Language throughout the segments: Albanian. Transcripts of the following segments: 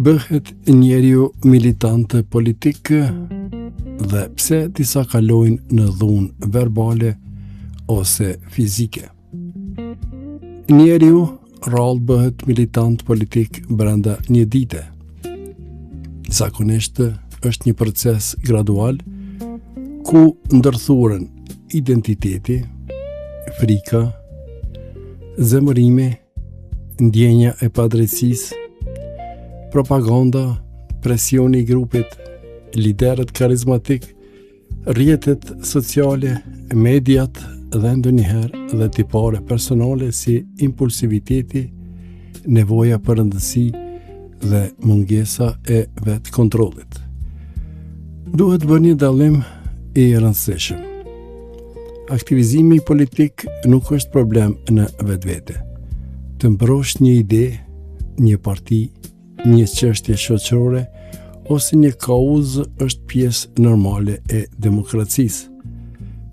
bëhet njeriu militant politik dhe pse disa kalojnë në dhunë verbale ose fizike. Njeriu rrallë bëhet militant politik brenda një dite. Zakonisht është një proces gradual ku ndërthuren identiteti, frika, zemërimi, ndjenja e padrejtësisë, propaganda, presioni i grupit, liderët karizmatik, rrjetet sociale, mediat dhe ndonjëherë dhe tipare personale si impulsiviteti, nevoja për rëndësi dhe mungesa e vetë kontrollit. Duhet bërë një dallim i rëndësishëm. Aktivizimi politik nuk është problem në vetvete. Të mbrosh një ide, një parti, një çështje shoqërore ose një kauzë është pjesë normale e demokracisë.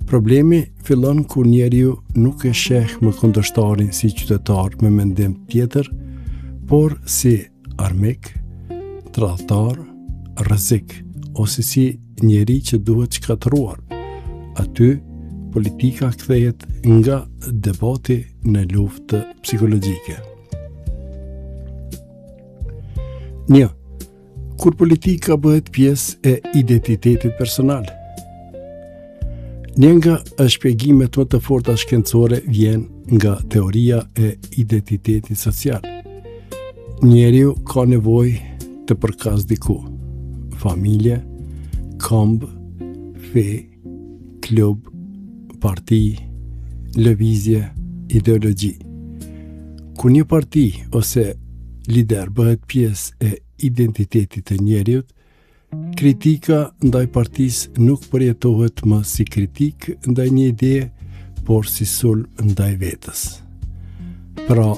Problemi fillon kur njeriu nuk e sheh më kundërshtarin si qytetar me mendim tjetër, por si armik, tradhtar, rrezik ose si njeri që duhet shkatëruar. Aty politika kthehet nga debati në luftë psikologjike. 1. Kur politika bëhet pjesë e identitetit personal. Një nga shpjegimet më të forta shkencore vjen nga teoria e identitetit social. Njeriu ka nevojë të përkas diku. Familje, këmbë, fe, klub, parti, lëvizje, ideologji. Kur një parti ose lider bëhet pjesë e identitetit të njeriut, kritika ndaj partisë nuk përjetohet më si kritik ndaj një ideje, por si sulm ndaj vetës. Pra,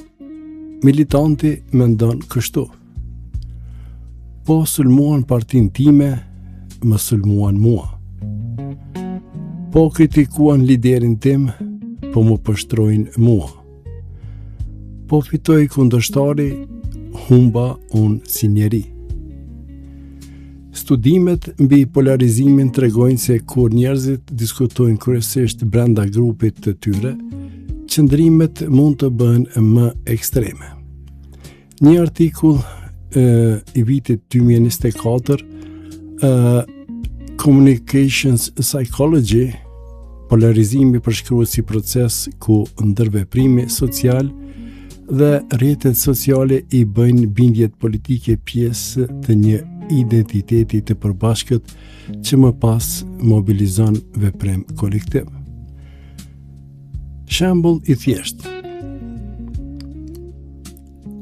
militanti mendon kështu: po sulmuan partin time, më sulmuan mua. Po kritikuan liderin tim, po më pështrojnë mua. Po fitoj kundërshtari, humba unë si njeri. Studimet mbi polarizimin tregojnë se kur njerëzit diskutojnë kryesisht brenda grupit të tyre, qëndrimet mund të bëhen më ekstreme. Një artikull i vitit 2024, Communications Psychology, polarizimi përshkruhet si proces ku ndërveprimi social dhe rrjetet sociale i bëjnë bindjet politike pjesë të një identiteti të përbashkët që më pas mobilizon veprim kolektiv. Shembull i thjesht.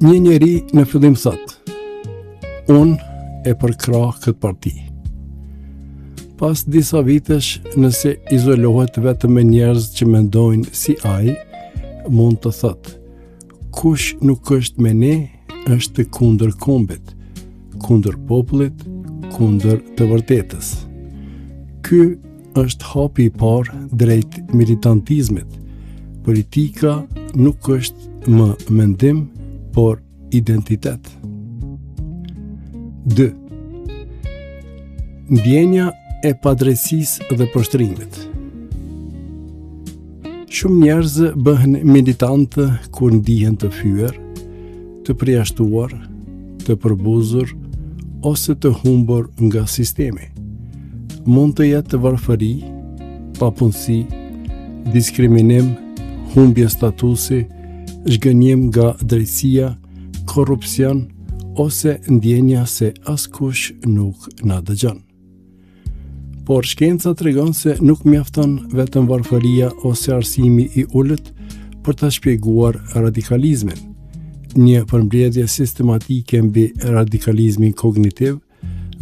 Një njeri në fillim thot: unë e përkrah këtë parti. Pas disa vitesh, nëse izolohet vetëm me njerëz që mendojnë si ai, mund të thot: kush nuk është me ne, është kundër kombit, kundër popullit, kundër të vërtetës. Ky është hapi i parë drejt militantizmit. Politika nuk është më mendim, por identitet. 2. Ndjenja e padrejtësisë dhe poshtrimit. Shumë njerëz bëhen militantë kur ndihen të fyer, të përjashtuar, të përbuzur ose të humbur nga sistemi. Mund të jetë varfëri, papunësi, diskriminim, humbje statusi, zhgënjim nga drejtësia, korrupsion ose ndjenja se askush nuk na dëgjon. Por shkenca tregon se nuk mjafton vetëm varfëria ose arsimi i ulët për ta shpjeguar radikalizmin. Një përmbledhje sistematike mbi radikalizmin kognitiv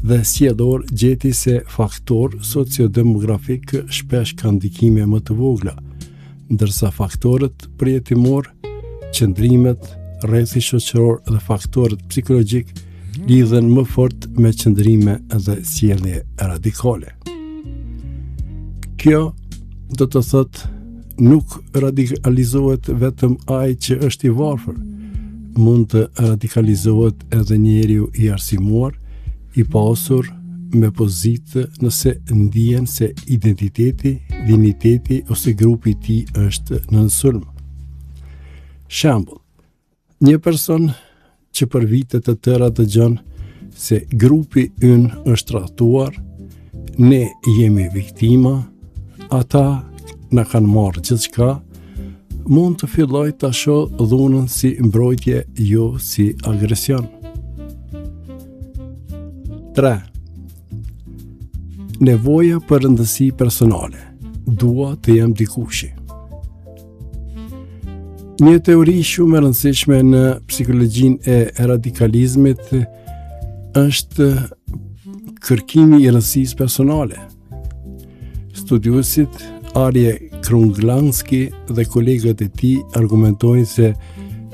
dhe sjellor gjeti se faktor sociodemografik shpesh ka ndikime më të vogla, ndërsa faktorët përjetimor, qëndrimet, rrethi shoqëror dhe faktorët psikologjik lidhen më fort me qëndrime dhe sjellje radikale. Kjo do të thotë nuk radikalizohet vetëm ai që është i varfër, mund të radikalizohet edhe njeriu i arsimuar, i pasur me pozitë nëse ndihen se identiteti, dinjiteti ose grupi i tij është në sulm. Shembull, një person që për vite të tëra dëgjon se grupi ynë është rrahtuar, ne jemi viktima, ata na kanë marrë gjithçka, mund të filloj ta shoh dhunën si mbrojtje, jo si agresion. 3. Nevoja për rëndësi personale. Dua të jem dikushi. Një teori shumë e rëndësishme në psikologjinë e radikalizmit është kërkimi i rëndësisë personale. Studiuesit Arje Krunglanski dhe kolegët e tij argumentojnë se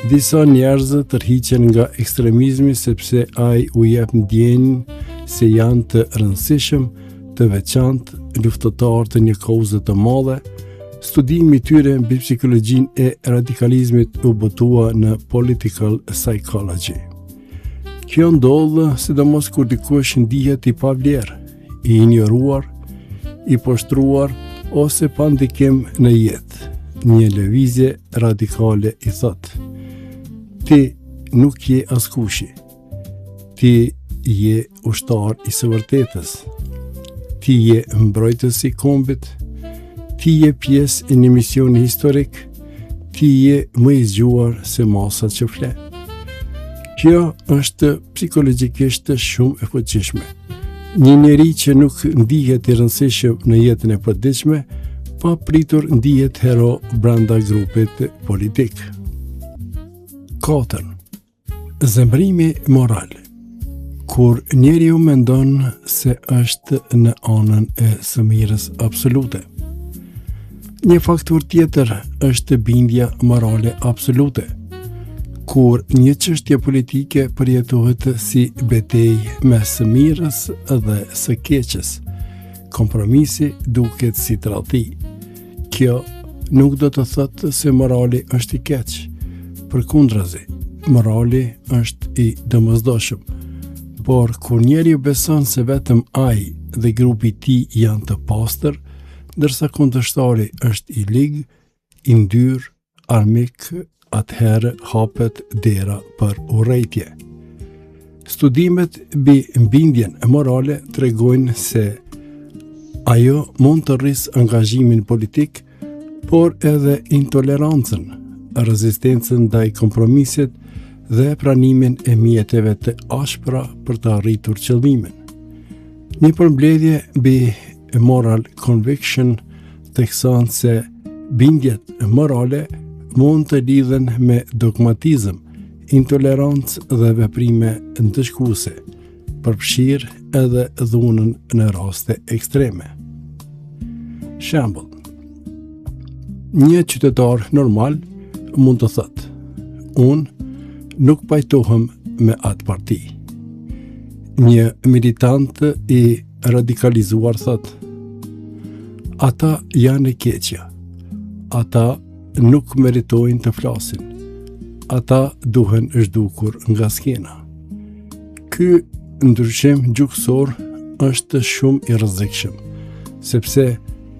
disa njerëz tërhiqen nga ekstremizmi sepse ai u jep ndjenjën se janë të rëndësishëm, të veçantë, luftëtar të një kauze të madhe. Studimi i tyre mbi psikologjinë e radikalizmit u botua në Political Psychology. Kjo ndodh sidomos kur dikush ndihet i pavlerë, i injoruar, i poshtruar ose pa ndikim në jetë. Një lëvizje radikale i thotë: ti nuk je askushi. Ti je ushtar i së vërtetës. Ti je mbrojtës i kombit. Ti je pjesë e një misioni historik. Ti je më i zgjuar se masa që fle. Kjo është psikologjikisht shumë e fuqishme. Një njeri që nuk ndihet i rëndësishëm në jetën e përditshme, pa pritur ndihet hero brenda grupit politik. 4. Zemrimi moral. Kur njeriu mendon se është në anën e së mirës absolute. Një faktor tjetër është bindja morale absolute. Kur një çështje politike përjetohet si betejë mes së mirës dhe së keqes, kompromisi duket si tradhti. Kjo nuk do të thotë se morali është i keq. Përkundrazi, morali është i domosdoshëm. Por kur njeriu beson se vetëm ai dhe grupi i tij janë të pastër, ndërsa kundërshtari është i ligë, i ndyrë, armik, atëherë hapet dera për urrejtje. Studimet mbi bindjen morale tregojnë se ajo mund të rrisë angazhimin politik, por edhe intolerancën, rezistencën ndaj kompromisit dhe pranimin e mjeteve të ashpra për të arritur qëllimin. Një përmbledhje mbi moral conviction thekson se bindjet morale mund të lidhen me dogmatizëm, intolerancë dhe veprime ndëshkuese, përfshirë edhe dhunën në raste ekstreme. Shembull, një qytetar normal mund të thotë: unë nuk pajtohem me atë parti. Një militant i radikalizuar thotë: ata janë e keqja. Ata nuk meritojnë të flasin. Ata duhen zhdukur nga skena. Ky ndryshim gjykësor është shumë i rrezikshëm, sepse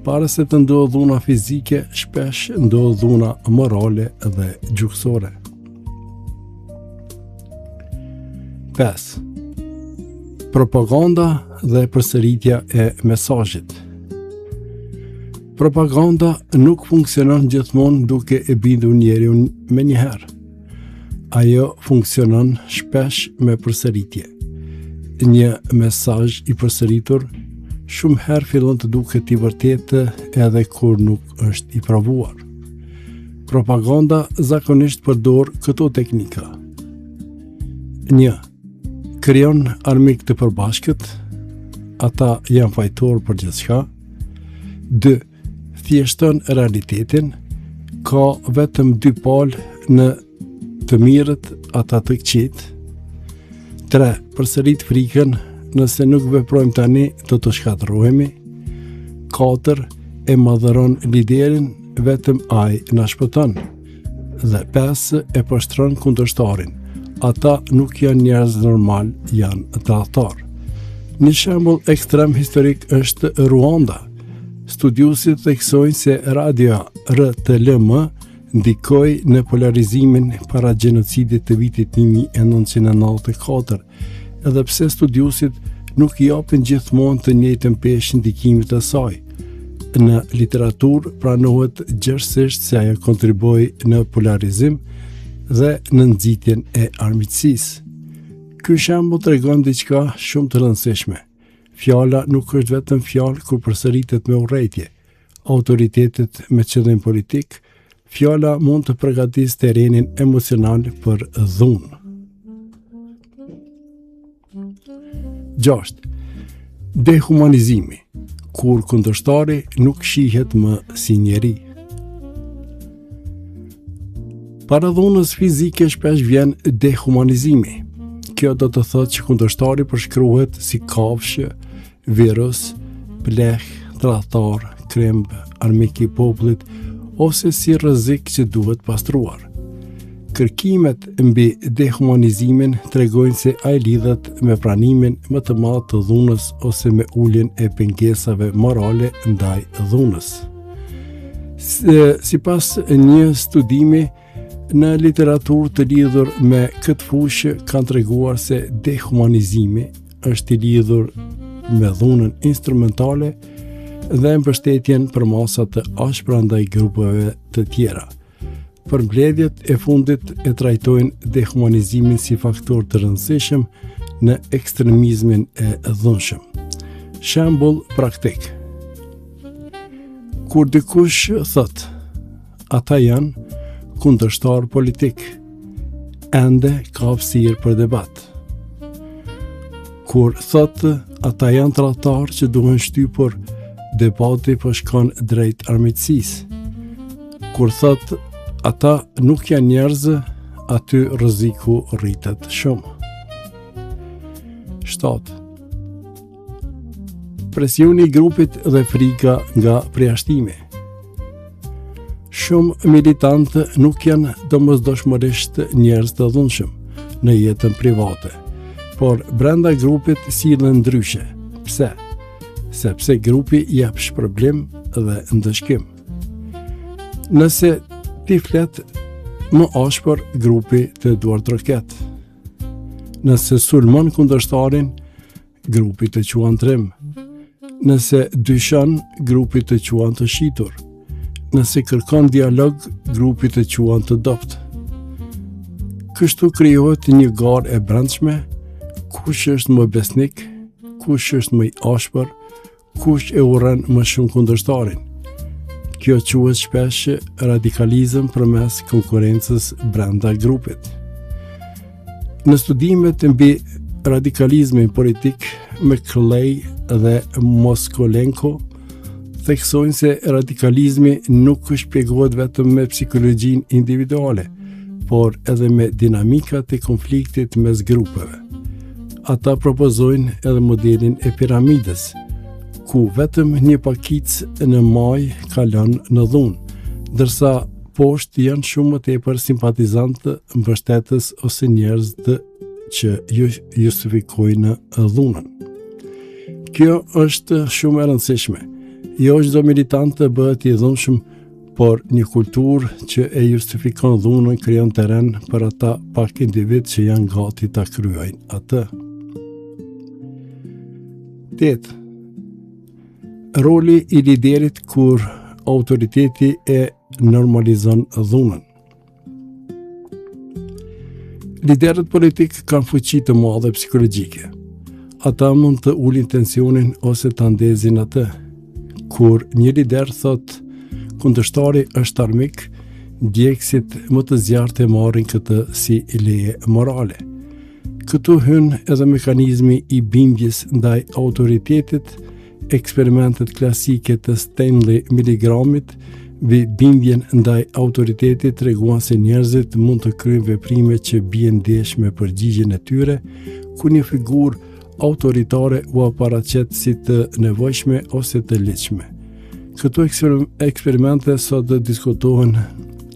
para se të ndodhë dhuna fizike, shpesh ndodhë dhuna morale dhe gjykësore. 5. Propaganda dhe përsëritja e mesazhit. Propaganda nuk funksionon gjithmonë duke e bindur njeriu me njëherë. Ajo funksionon shpesh me përsëritje. Një mesazh i përsëritur shumë herë fillon të duket i vërtetë edhe kur nuk është i provuar. Propaganda zakonisht përdor këto teknika. 1. Krijon armik të përbashkët, ata janë fajtor për gjithçka. 2. Thjeshton realitetin, ka vetëm dy palë, në të mirët ata të këqit. 3. Përsërit frikën, nëse nuk veprojmë tani, do të shkatërrohemi. 4. E madhëron liderin, vetëm ai na shpëton. Dhe 5. E poshtron kundërshtarin, ata nuk janë njerëz normal, janë tradhtar. Një shembull ekstrem historik është Ruanda. Studiuesit theksojnë se radio RTLM ndikoi në polarizimin para gjenocidit të vitit 1994, edhe pse studiuesit nuk i japin gjithmonë të njëjtën peshë ndikimit të saj. Në literaturë pranohet gjerësisht se ajo kontriboi në polarizim dhe në nxitjen e armiqësisë. Ky shembull tregon diçka shumë të rëndësishme. Fjala nuk është vetëm fjalë kur përsëritet me urrëtie. Autoritetet me qëllim politik, fjala mund të përgatisë terrenin emocional për dhunë. 6. Dehumanizimi, kur kundërshtari nuk shihet më si njeri. Para dhunës fizike shpesh vjen dehumanizimi. Kjo do të thotë që kundërshtari përshkruhet si kafshë, virus, pleh, tradhtar, kremb, armik i popullit ose si rrezik që duhet pastruar. Kërkimet mbi dehumanizimin tregojnë se ai lidhet me pranimin më të madh të dhunës ose me uljen e pengesave morale ndaj dhunës. Sipas një studimi në literaturë të lidhur me këtë fushë kanë treguar se dehumanizimi është i lidhur me dhunën instrumentale dhe mbështetjen për masa të ashpra ndaj grupeve të tjera. Përmbledhjet e fundit e trajtojnë dehumanizimin si faktor të rëndësishëm në ekstremizmin e dhunshëm. Shembull praktik. Kur dikush thot, ata janë kundërshtar politik, ende ka hapësirë për debat. Kur thot, ata janë tradhtar që duhen shtypur, debati po shkon drejt armiqësisë. Kur thot, ata nuk janë njerëz, aty rreziku rritet shumë. 7. Presioni i grupit dhe frika nga përjashtimi. Shumë militantë nuk janë domosdoshmërisht njerëz të dhunshëm në jetën private, por brenda grupit sillen ndryshe. Pse? Sepse grupi jep shpërblim dhe ndëshkim. Nëse ti flet më ashpër, grupi të duart roket. Nëse sulmon kundërshtarin, grupi të quan trim. Nëse dyshon, grupi të quan të shitur. Nëse kërkon dialog, grupi të quan të dopt. Kështu krijohet një garë e brendshme, kush është më besnik, kush është më i ashpër, kush e urren më shumë kundërshtarin. Kjo quhet shpesh radikalizëm përmes konkurrencës brenda grupit. Në studimet mbi radikalizmin politik, McClay dhe Moskolenko theksojnë se radikalizmi nuk shpjegohet vetëm me psikologjinë individuale, por edhe me dinamikat e konfliktit mes grupeve. Ata propozojnë edhe modelin e piramidës, ku vetëm një pakicë në maj kalon në dhunë, ndërsa poshtë janë shumë më tepër simpatizantë, mbështetës ose njerëz që justifikojnë dhunën. Kjo është shumë e rëndësishme. Jo çdo militant të bëhet i dhunshëm, por një kulturë që e justifikon dhunën krijon terren për ata pak individ që janë gati ta kryejnë atë. 8. Roli i liderit kur autoriteti e normalizon dhunën. Liderët politik kanë fuqi të madhe psikologjike. Ata mund të ulin tensionin ose të ndezin atë. Kur një lider thot, kundërshtari është armik, ndjekësit më të zjartë e marrin këtë si leje morale. Këtu hyn edhe mekanizmi i bindjes ndaj autoritetit. Eksperimentet klasike të Stanley Milligramit mbi bindjen ndaj autoritetit treguan se njerëzit mund të kryejnë veprime që bien ndesh me përgjigjen e tyre, ku një figurë autoritare u paraqet si të nevojshme ose të lehtëshme. Këto eksperimente sot diskutohen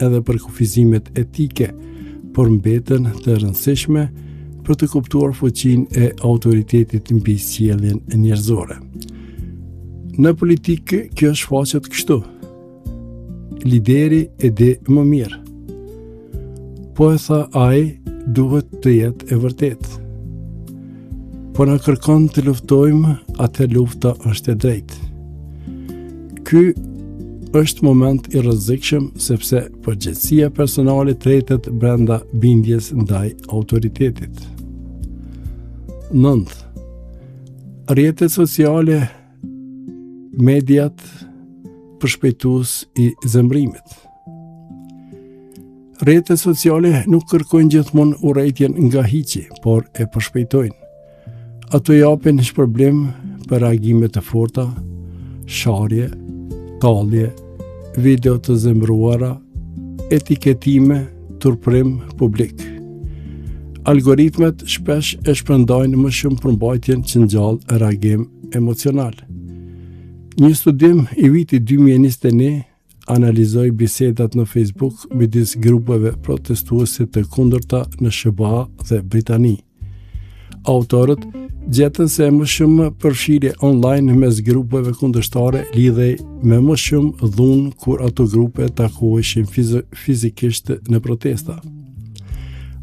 edhe për kufizimet etike, por mbeten të rëndësishme për të kuptuar fuqinë e autoritetit mbi sjelljen njerëzore. Në politikë kjo shfaqet kështu. Lideri e di më mirë. Po e tha ai, duhet të jetë e vërtetë. Po na kërkon të luftojmë, atë lufta është e drejtë. Ky është moment i rrezikshëm sepse përgjegjësia personale tretet brenda bindjes ndaj autoritetit. 9. Rrjetet sociale, mediat, përshpejtues i zemrimit. Rrjetet sociale nuk kërkojnë gjithmonë urrëtitjen nga hiqi, por e përshpejtojnë. Ato japin shpërblim për reagime të forta, sharje, tallje, video të zemruara, etiketime, turprim publik. Algoritmet shpesh e shpërndajnë më shumë përmbajtjen që ngjall reagim emocional. Një studim i vitit 2021 analizoi bisedat në Facebook midis grupeve protestuese të kundërta në SBA dhe Britani. Autorët gjetën se më shumë përfshirje online mes grupeve kundërshtare lidhej me më shumë dhunë kur ato grupe takoheshin fizikisht në protesta.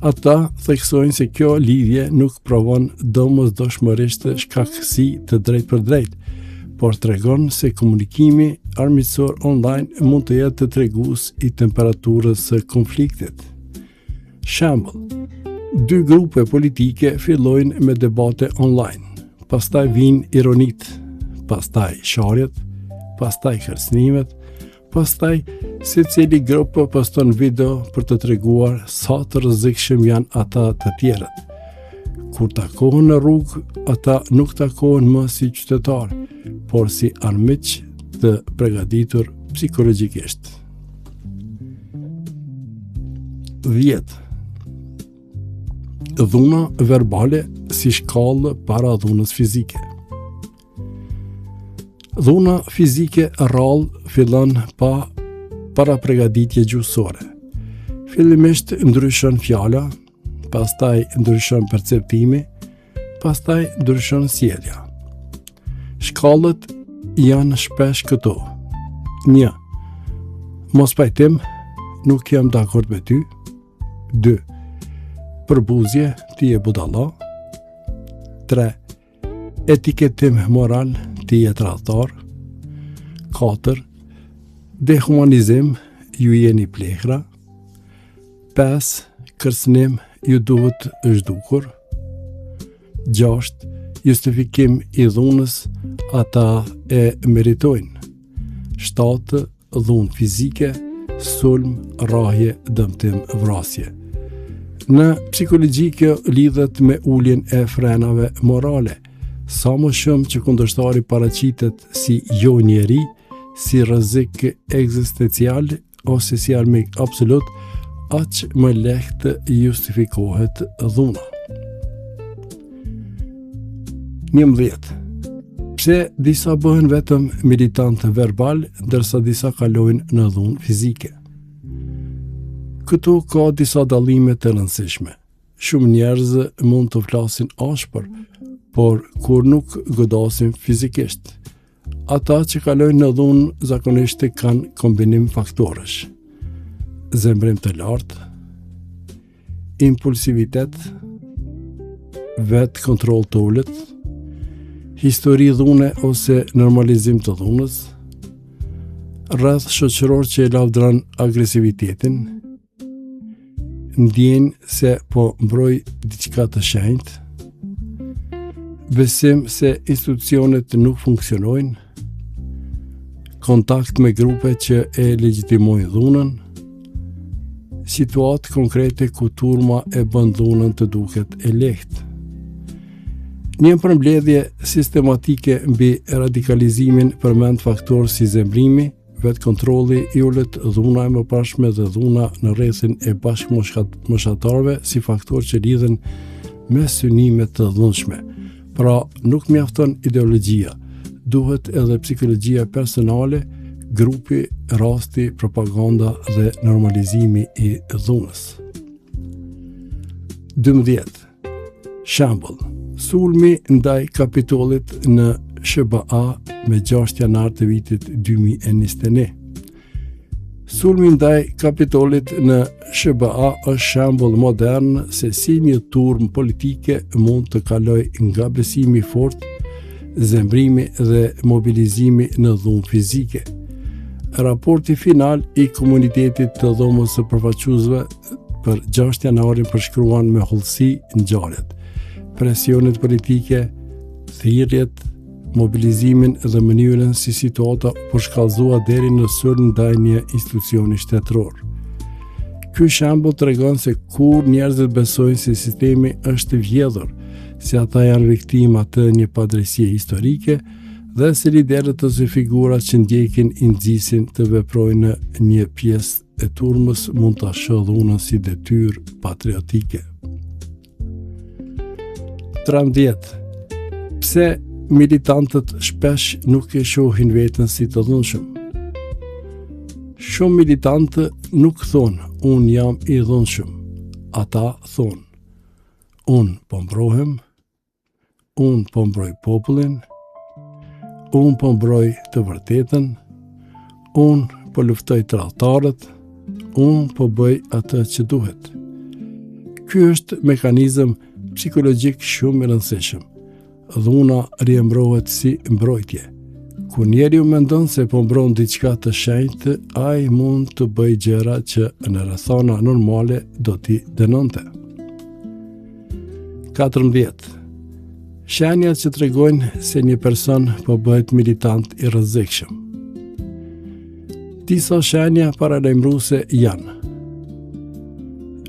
Ata theksojnë se kjo lidhje nuk provon domosdoshmërisht shkakësi të drejtë për drejtë, por tregon se komunikimi armiqësor online mund të jetë tregues i temperaturës së konfliktit. Shembull, 2 grupe politike fillojnë me debate online, pastaj vijnë ironit, pastaj sharjet, pastaj kërcënimet, pastaj secili grup poston video për të treguar sa të rrezikshëm janë ata të tjerët. Kur takohen në rrugë, ata nuk takohen më si qytetarë, por si armiq të përgatitur psikologjikisht. 10. Dhuna verbale si shkallë para dhunës fizike. Dhuna fizike rrallë fillon para përgatitje gjuhësore. Fillimisht ndryshon fjala, pastaj ndryshon perceptimi, pastaj ndryshon sjellja. Shkallët janë shpesh këto. 1. Mos pajtim, nuk jam dakord me ty. 2. Përbuzje, ti je budalla. 3. Etiketim moral, ti je tradhtar. 4. Dehumanizim, ju jeni plehra. 5. Kërcënim, ju duhet zhdukur. 6. Justifikim i dhunës, ata e meritojnë. 7. Dhunë fizike, sulm, rrahje, dëmtim, vrasje. Në psikologji kjo lidhet me uljen e frenave morale. Sa më shumë që kundërshtari paraqitet si jo njeri, si rrezik ekzistencial ose si armik absolut, aq më lehtë justifikohet dhuna. 11. Pse disa bëhen vetëm militantë verbal, ndërsa disa kalojnë në dhunë fizike. Këtu ka disa dallime të rëndësishme. Shumë njerëz mund të flasin ashpër, por kur nuk godasin fizikisht. Ata që kalojnë në dhunë zakonisht kanë kombinim faktorësh. Zemrim të lartë, impulsivitet, vetë kontroll të ulët, histori dhune ose normalizim të dhunës, rreth shoqëror që e lavdron agresivitetin, ndjenjë se po mbroj diçka të shenjtë, besim se institucionet nuk funksionojnë, kontakt me grupe që e legjitimojnë dhunën, situatë konkrete ku turma e bën dhunën të duket e lehtë. Një përmbledhje sistematike mbi radikalizimin përmend faktorë si zemrimi, vetë kontrolli i ulët, dhuna e mëparshme dhe dhuna në rrethin e bashkëmoshatarëve si faktorë që lidhen me synime të dhunshme. Pra, nuk mjafton ideologjia, duhet edhe psikologjia personale, grupi, rasti, propaganda dhe normalizimi i dhunës. 12. Shembull, sulmi ndaj Kapitollit në SBA me 6 janar të vitit 2021. Sulmi ndaj Kapitollit në SBA është shembull modern se si një turm politike mund të kaloj nga besimi fort, zemrimi dhe mobilizimi në dhunë fizike. Raporti final i komunitetit të dhomës së përfaqësuesve për 6 janarin përshkruan me hollësi ngjarjet, presionet politike, thirrjet, mobilizimin dhe mënyrën si situata përshkallëzua deri në sulm ndaj një institucioni shtetëror. Ky shembull tregon se kur njerëzit besojnë se sistemi është i vjedhur, se ata janë viktima të një padrejësie historike dhe se liderët ose figurat që ndjekin i nxisin të veprojnë në një pjesë e turmës mund ta shohë dhunën si detyrë patriotike. 13. Pse militantët shpesh nuk e shohin veten si të dhunshëm? Shumë militantë nuk thonë unë jam i dhunshëm. Ata thonë unë po mbrohem, unë po mbroj popullin, unë po mbroj të vërtetën, unë po luftoj tradhtarët, unë po bëj atë që duhet. Ky është mekanizëm psikologjik shumë i rëndësishëm. Dhuna riembrohet si mbrojtje. Kur njeriu mendon se po mbron diçka të shenjtë, ai mund të bëjë gjëra që në rrethana normale do t'i dënonte. 14. Shenjat që tregojnë se një person po bëhet militant i rrezikshëm. Disa shenja paralajmëruese janë: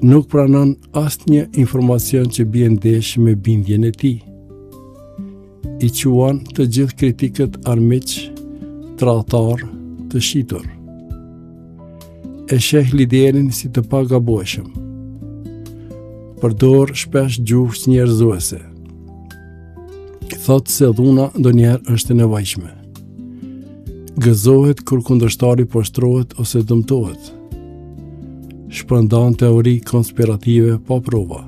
nuk pranon asnjë informacion që bie ndesh me bindjen e tij. I quan të gjithë kritikët armiq, tradhtar, të shitur. E sheh liderin si të pagabojshëm. Përdor shpesh gjuhë njerëzuese. Thotë se dhuna ndonjëherë është e nevojshme. Gëzohet kur kundërshtari poshtrohet ose dëmtohet. Shpërndan teori konspirative pa prova.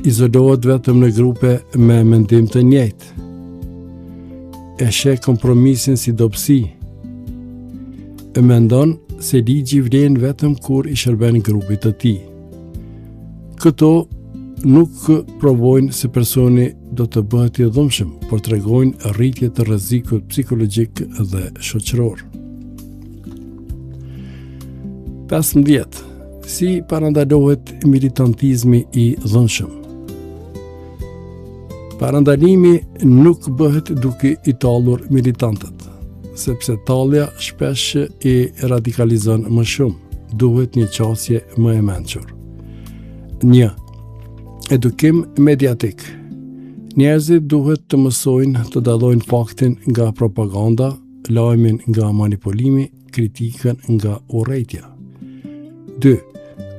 Izolohet vetëm në grupe me mendim të njëjtë. E sheh kompromisin si dobësi. E mendon se ligji vlen vetëm kur i shërben grupit të tij. Këto nuk provojnë se personi do të bëhet i dhunshëm, por tregojnë rritje të rrezikut psikologjik dhe shoqëror. 15. Si parandalohet militantizmi i dhunshëm? Parandalimi nuk bëhet duke i tallur militantët, sepse tallja shpesh i radikalizon më shumë. Duhet një qasje më e mençur. 1. Edukim mediatik. Njerëzit duhet të mësojnë të dallojnë faktin nga propaganda, lajmin nga manipulimi, kritikën nga urrejtja. 2.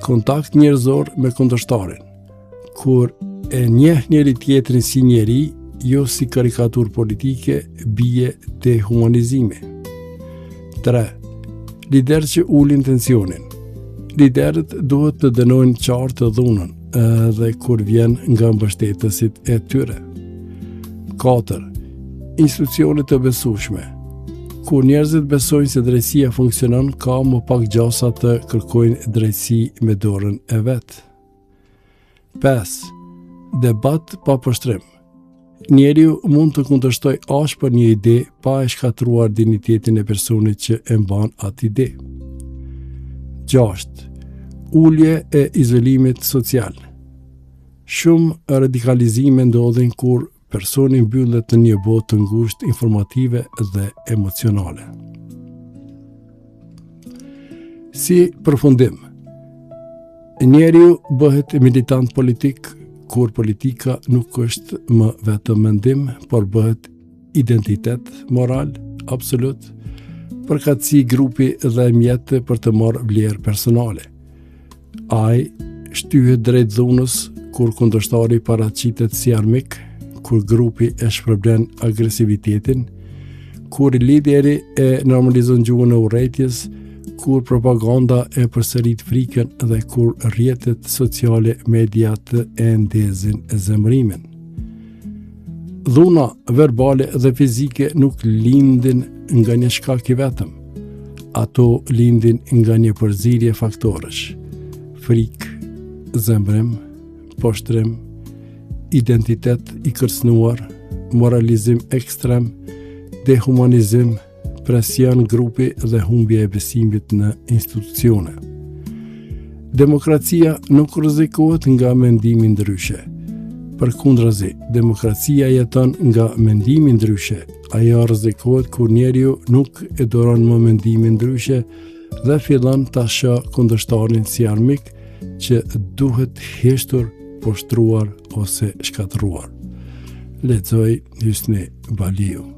Kontakt njerëzor me kundërshtarin. Kur e njeh njëri tjetrin si njeri, jo si karikatur politike, bie dehumanizimi. 3. Lider që ulin tensionin. Liderët duhet të dënojnë qartë të dhunën, edhe kur vjen nga mbështetësit e tyre. 4. Institucionet të besueshme. Kur njerëzit besojnë se drejtësia funksionon, ka më pak gjasa të kërkojnë drejtësi me dorën e vet. 5. Debat pa poshtrim. Njeriu mund të kundërshtoj ashpër një ide pa e shkatruar dinjitetin e personit që e mban atë ide. 6. Ulje e izolimit social. Shumë radikalizime ndodhin kur personi mbyllet në një botë të ngushtë informative dhe emocionale. Si përfundim, njeriu bëhet militant politik kur politika nuk është më vetëm mendim, por bëhet identitet moral absolut, përkatësi grupi dhe mjetë për të marrë vlerë personale. Ai shtyhet drejt dhunës kur kundërshtari paraqitet si armik, kur grupi e shpërblen agresivitetin, kur lideri e normalizon gjuhën e urrejtjes, kur propaganda e përsërit frikën dhe kur rrjetet sociale mediat e ndezin zemërimin. Dhuna verbale dhe fizike nuk lindin nga një shkak i vetëm. Ato lindin nga një përzierje faktorësh: frikë, zemrim, poshtrim, identitet i kërcënuar, moralizim ekstrem, dehumanizim, presion grupi dhe humbje e besimit në institucione. Demokracia nuk rrezikohet nga mendimi ndryshe. Përkundrazi, demokracia jeton nga mendimi ndryshe. Ajo rrezikohet kur njeriu nuk e doron më mendimin ndryshe dhe fillon ta shoh kundërshtarin si armik që duhet heshtur, poshtruar ose shkatëruar. Lexoj Hysni Baliu.